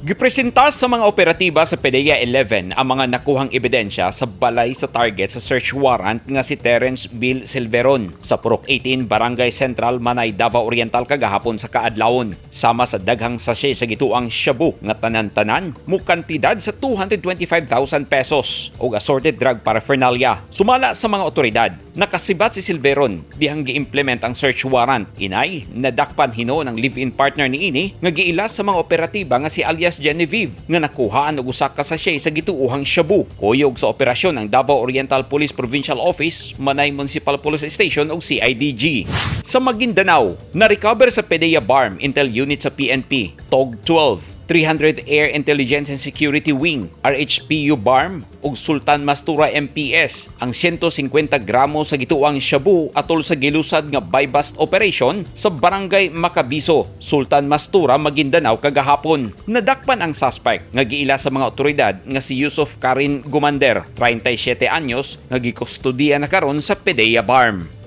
Gipresenta sa mga operatiba sa PDEA 11 ang mga nakuhang ebidensya sa balay sa target sa search warrant nga si Terence Bill Silveron sa Purok 18 Barangay Central, Manay, Davao Oriental kagahapon sa kaadlawon. Sama sa daghang sachet sa gituang shabu nga tanan-tanan mo kantidad sa 225,000 pesos o assorted drug paraphernalia. Sumala sa mga otoridad, nakasibat si Silveron dihang gi-implement ang search warrant. Inay, nadakpan hino ng live-in partner ni ini nga giila sa mga operatiba nga si alias Genevieve nga nakuhaan og usa ka sachet sa gituuhang shabu. Kuyog sa operasyon ng Davao Oriental Police Provincial Office, Manay Municipal Police Station o CIDG. Sa Maguindanao, na-recover sa PDEA BARM Intel Unit sa PNP, TOG 12, 300 Air Intelligence and Security Wing, RHPU BARM ug Sultan Mastura MPS ang 150 gramo sa gituang shabu atol sa gilusad nga buy-bust operation sa Barangay Macabiso, Sultan Mastura, Maguindanao kagahapon. Nadakpan ang suspect nga giila sa mga otoridad nga si Yusuf Karin Gumander, 37 anyos, nga gikustodiya na karon sa PDEA BARM.